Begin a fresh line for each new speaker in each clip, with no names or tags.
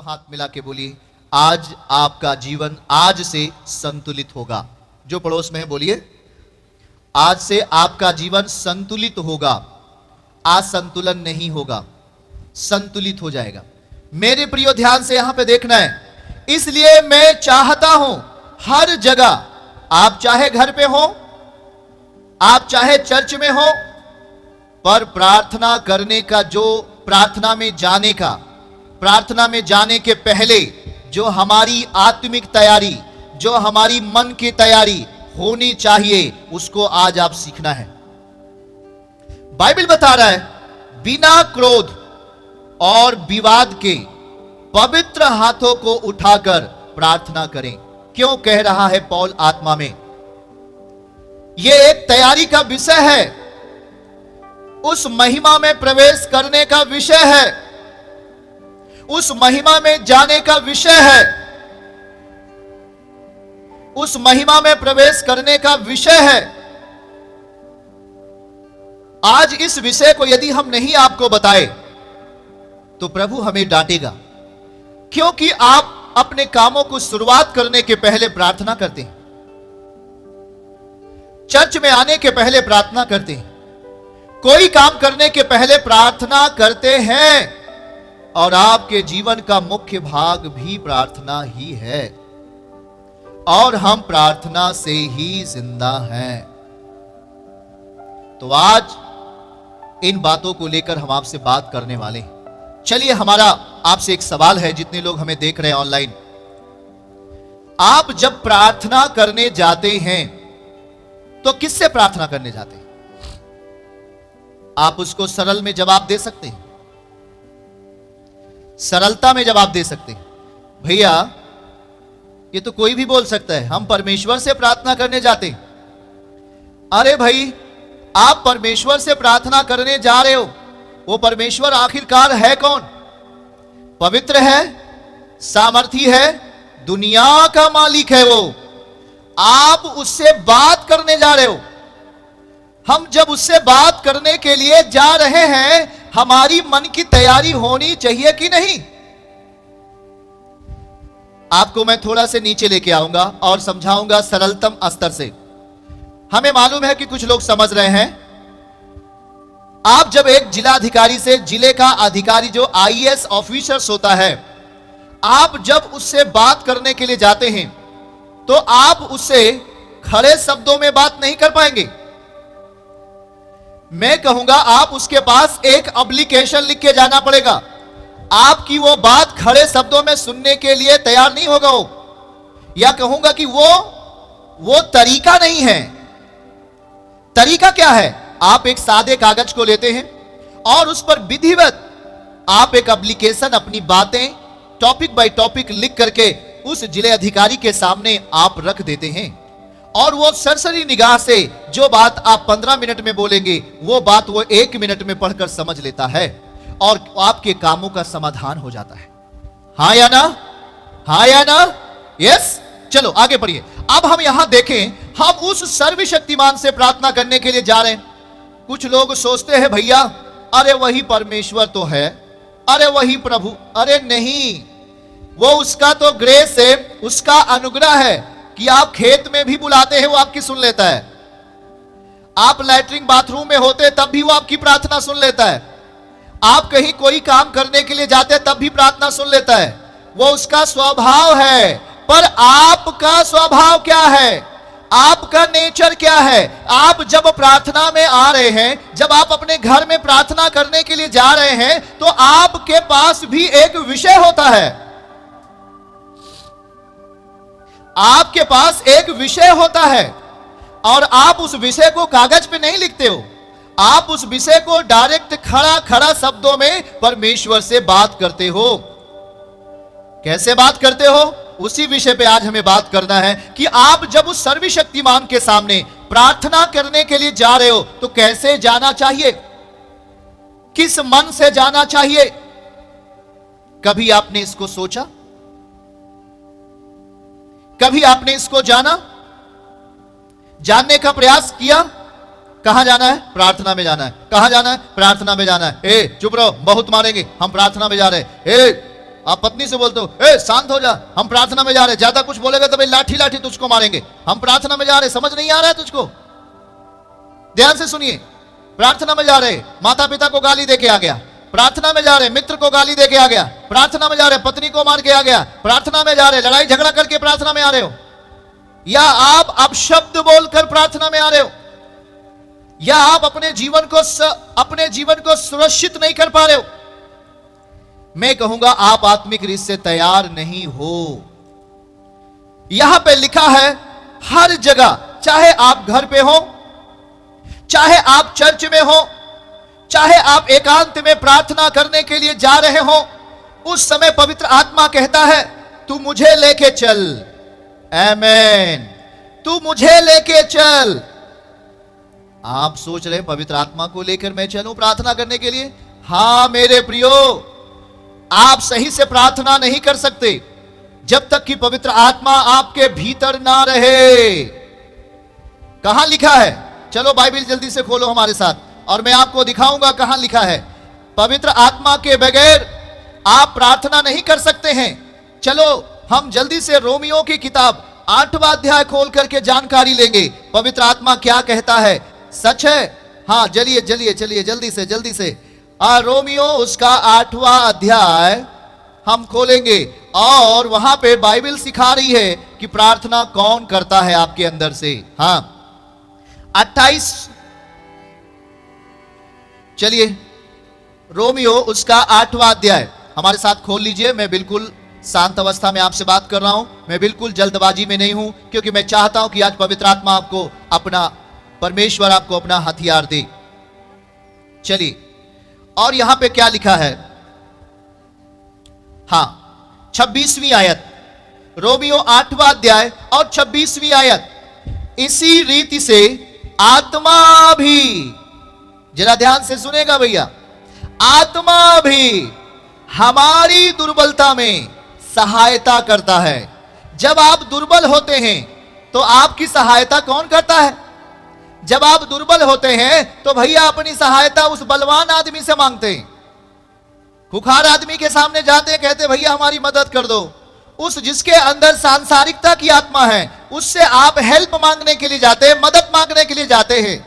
हाथ मिला के बोलिए, आज आपका जीवन आज से संतुलित होगा। जो पड़ोस में है बोलिए, आज से आपका जीवन संतुलित होगा, असंतुलन नहीं होगा, संतुलित हो जाएगा। मेरे प्रियो ध्यान से यहां पे देखना है। इसलिए मैं चाहता हूं हर जगह, आप चाहे घर पे हो, आप चाहे चर्च में हो, पर प्रार्थना करने का, जो प्रार्थना में जाने का, प्रार्थना में जाने के पहले जो हमारी आत्मिक तैयारी, जो हमारी मन की तैयारी होनी चाहिए, उसको आज आप सीखना है। बाइबल बता रहा है, बिना क्रोध और विवाद के पवित्र हाथों को उठाकर प्रार्थना करें। क्यों कह रहा है पौल आत्मा में? यह एक तैयारी का विषय है, उस महिमा में प्रवेश करने का विषय है, उस महिमा में जाने का विषय है, उस महिमा में प्रवेश करने का विषय है। आज इस विषय को यदि हम नहीं आपको बताए तो प्रभु हमें डांटेगा, क्योंकि आप अपने कामों को शुरुआत करने के पहले प्रार्थना करते हैं, चर्च में आने के पहले प्रार्थना करते हैं, कोई काम करने के पहले प्रार्थना करते हैं, और आपके जीवन का मुख्य भाग भी प्रार्थना ही है, और हम प्रार्थना से ही जिंदा हैं। तो आज इन बातों को लेकर हम आपसे बात करने वाले हैं। चलिए, हमारा आपसे एक सवाल है, जितने लोग हमें देख रहे हैं ऑनलाइन, आप जब प्रार्थना करने जाते हैं तो किससे प्रार्थना करने जाते हैं? आप उसको सरल में जवाब दे सकते हैं, सरलता में जवाब दे सकते हैं। भैया, ये तो कोई भी बोल सकता है, हम परमेश्वर से प्रार्थना करने जाते हैं। अरे भाई, आप परमेश्वर से प्रार्थना करने जा रहे हो, वो परमेश्वर आखिरकार है कौन? पवित्र है, सामर्थी है, दुनिया का मालिक है वो। आप उससे बात करने जा रहे हो। हम जब उससे बात करने के लिए जा रहे हैं, हमारी मन की तैयारी होनी चाहिए कि नहीं? आपको मैं थोड़ा से नीचे लेके आऊंगा और समझाऊंगा सरलतम स्तर से। हमें मालूम है कि कुछ लोग समझ रहे हैं। आप जब एक जिलाधिकारी से, जिले का अधिकारी जो आईएएस ऑफिसर्स होता है, आप जब उससे बात करने के लिए जाते हैं तो आप उससे खड़े शब्दों में बात नहीं कर पाएंगे। मैं कहूंगा आप उसके पास एक एप्लीकेशन लिख के जाना पड़ेगा। आपकी वो बात खड़े शब्दों में सुनने के लिए तैयार नहीं होगा वो, या कहूंगा कि वो तरीका नहीं है। तरीका क्या है? आप एक सादे कागज को लेते हैं और उस पर विधिवत आप एक एप्लीकेशन, अपनी बातें टॉपिक बाय टॉपिक लिख करके उस जिले अधिकारी के सामने आप रख देते हैं, और वो सरसरी निगाह से जो बात आप 15 मिनट में बोलेंगे, वो बात वो 1 मिनट में पढ़कर समझ लेता है, और आपके कामों का समाधान हो जाता है। हाँ या ना? हाँ या ना? यस। चलो आगे बढ़िए। अब हम यहां देखें, हम उस सर्वशक्तिमान से प्रार्थना करने के लिए जा रहे हैं। कुछ लोग सोचते हैं, भैया अरे वही परमेश्वर तो है, अरे वही प्रभु। अरे नहीं, वो उसका तो ग्रेस है, उसका अनुग्रह है कि आप खेत में भी बुलाते हैं वो आपकी सुन लेता है, आप लैट्रिन बाथरूम में होते तब भी वो आपकी प्रार्थना सुन लेता है, आप कहीं कोई काम करने के लिए जाते तब भी प्रार्थना सुन लेता है। वो उसका स्वभाव है। पर आपका स्वभाव क्या है? आपका नेचर क्या है? आप जब प्रार्थना में आ रहे हैं, जब आप अपने घर में प्रार्थना करने के लिए जा रहे हैं, तो आपके पास भी एक विषय होता है। आपके पास एक विषय होता है, और आप उस विषय को कागज पे नहीं लिखते हो, आप उस विषय को डायरेक्ट खड़ा खड़ा शब्दों में परमेश्वर से बात करते हो। कैसे बात करते हो? उसी विषय पे आज हमें बात करना है कि आप जब उस सर्वशक्तिमान के सामने प्रार्थना करने के लिए जा रहे हो तो कैसे जाना चाहिए, किस मन से जाना चाहिए। कभी आपने इसको सोचा? कभी आपने इसको जाना, जानने का प्रयास किया? कहां जाना है? प्रार्थना में जाना है। कहां जाना है? प्रार्थना में जाना है। ए चुप रहो, बहुत मारेंगे, हम प्रार्थना में जा रहे हैं। ए आप पत्नी से बोलते हो, ए शांत हो जा, हम प्रार्थना में जा रहे, ज्यादा कुछ बोलेगा तो भाई लाठी लाठी तुझको मारेंगे, हम प्रार्थना में जा रहे, समझ नहीं आ रहा है तुझको? ध्यान से सुनिए, प्रार्थना में जा रहे, माता पिता को गाली देके आ गया, प्रार्थना में जा रहे, मित्र को गाली देके आ गया, प्रार्थना में जा रहे, पत्नी को मार के आ गया, प्रार्थना में जा रहे, लड़ाई झगड़ा करके प्रार्थना में आ रहे हो, या आप अपशब्द बोलकर प्रार्थना में आ रहे हो, या आप अपने जीवन को सुरक्षित नहीं कर पा रहे हो, मैं कहूंगा आप आत्मिक रीत से तैयार नहीं हो। यहां पे लिखा है हर जगह, चाहे आप घर पे हो, चाहे आप चर्च में हो, चाहे आप एकांत में प्रार्थना करने के लिए जा रहे हो, उस समय पवित्र आत्मा कहता है तू मुझे लेके चल। आमेन, तू मुझे लेके चल। आप सोच रहे पवित्र आत्मा को लेकर मैं चलूं प्रार्थना करने के लिए? हां मेरे प्रियो, आप सही से प्रार्थना नहीं कर सकते जब तक कि पवित्र आत्मा आपके भीतर ना रहे। कहां लिखा है? चलो बाइबल जल्दी से खोलो हमारे साथ और मैं आपको दिखाऊंगा कहां लिखा है। पवित्र आत्मा के बगैर आप प्रार्थना नहीं कर सकते हैं। चलो हम जल्दी से रोमियो की किताब 8वां अध्याय खोल करके जानकारी लेंगे पवित्र आत्मा क्या कहता है। सच है? हाँ चलिए चलिए चलिए जल्दी से रोमियो उसका 8वां अध्याय हम खोलेंगे और वहां पे बाइबल सिखा रही है कि प्रार्थना कौन करता है आपके अंदर से। हाँ 28, चलिए रोमियो उसका 8वां अध्याय हमारे साथ खोल लीजिए। मैं बिल्कुल शांत अवस्था में आपसे बात कर रहा हूं, मैं बिल्कुल जल्दबाजी में नहीं हूं, क्योंकि मैं चाहता हूं कि आज पवित्र आत्मा आपको अपना, परमेश्वर आपको अपना हथियार दे। चलिए, और यहां पे क्या लिखा है? हां 26वीं आयत, रोमियो 8वां अध्याय और 26वीं आयत, इसी रीति से आत्मा भी, जरा ध्यान से सुनेगा भैया, आत्मा भी हमारी दुर्बलता में सहायता करता है। जब आप दुर्बल होते हैं तो आपकी सहायता कौन करता है? जब आप दुर्बल होते हैं तो भैया अपनी सहायता उस बलवान आदमी से मांगते हैं। खुखार आदमी के सामने जाते हैं, कहते भैया हमारी मदद कर दो। उस जिसके अंदर सांसारिकता की आत्मा है उससे आप हेल्प मांगने के लिए जाते हैं, मदद मांगने के लिए जाते हैं,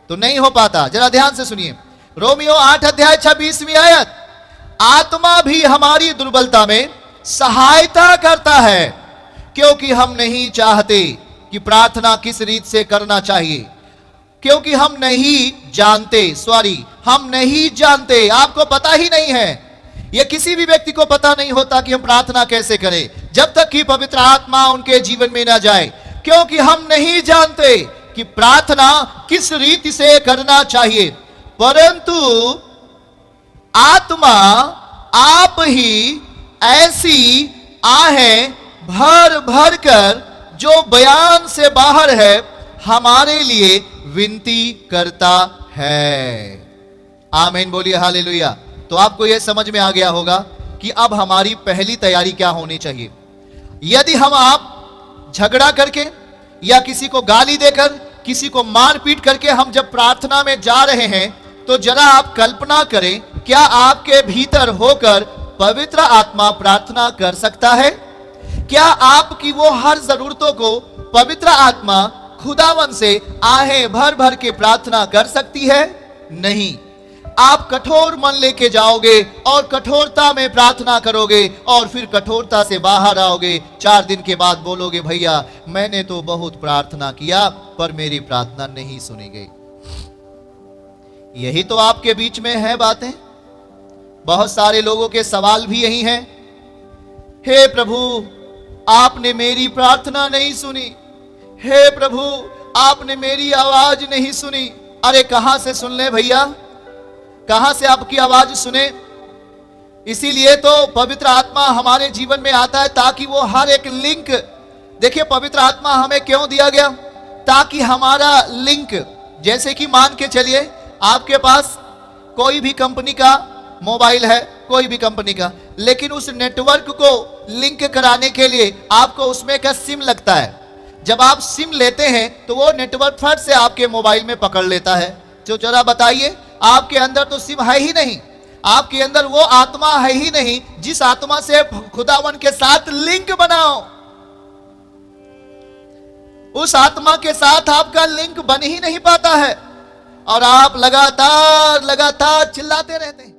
तो नहीं हो पाता। जरा ध्यान से सुनिए, रोमियो 8 अध्याय 26वीं आयत, आत्मा भी हमारी दुर्बलता में सहायता करता है, क्योंकि हम नहीं चाहते कि प्रार्थना किस रीत से करना चाहिए, क्योंकि हम नहीं जानते, आपको पता ही नहीं है, यह किसी भी व्यक्ति को पता नहीं होता कि हम प्रार्थना कैसे करें जब तक कि पवित्र आत्मा उनके जीवन में ना जाए, क्योंकि हम नहीं जानते कि प्रार्थना किस रीति से करना चाहिए, परंतु आत्मा आप ही ऐसी आहें भर भर कर जो बयान से बाहर है हमारे लिए विनती करता है। आमीन बोलिए हालेलुया। तो आपको यह समझ में आ गया होगा कि अब हमारी पहली तैयारी क्या होनी चाहिए। यदि आप झगड़ा करके या किसी को गाली देकर, किसी को मारपीट करके हम जब प्रार्थना में जा रहे हैं, तो जरा आप कल्पना करें, क्या आपके भीतर होकर पवित्र आत्मा प्रार्थना कर सकता है? क्या आपकी वो हर जरूरतों को पवित्र आत्मा खुदावन से आहें भर भर के प्रार्थना कर सकती है? नहीं। आप कठोर मन लेके जाओगे और कठोरता में प्रार्थना करोगे और फिर कठोरता से बाहर आओगे। 4 दिन के बाद बोलोगे भैया मैंने तो बहुत प्रार्थना किया पर मेरी प्रार्थना नहीं सुनी गई। यही तो आपके बीच में है बातें। बहुत सारे लोगों के सवाल भी यही हैं, हे प्रभु आपने मेरी प्रार्थना नहीं सुनी, हे प्रभु आपने मेरी आवाज नहीं सुनी। अरे कहां से सुन ले भैया, कहां से आपकी आवाज सुने? इसीलिए तो पवित्र आत्मा हमारे जीवन में आता है ताकि वो हर एक लिंक, देखिए पवित्र आत्मा हमें क्यों दिया गया? ताकि हमारा लिंक, जैसे कि मान के चलिए आपके पास कोई भी कंपनी का मोबाइल है, कोई भी कंपनी का, लेकिन उस नेटवर्क को लिंक कराने के लिए आपको उसमें का सिम लगता है। जब आप सिम लेते हैं तो वो नेटवर्क फट से आपके मोबाइल में पकड़ लेता है। तो जरा बताइए, आपके अंदर तो सिम है ही नहीं, आपके अंदर वो आत्मा है ही नहीं जिस आत्मा से खुदावन के साथ लिंक बनाओ। उस आत्मा के साथ आपका लिंक बन ही नहीं पाता है और आप लगातार लगातार चिल्लाते रहते हैं।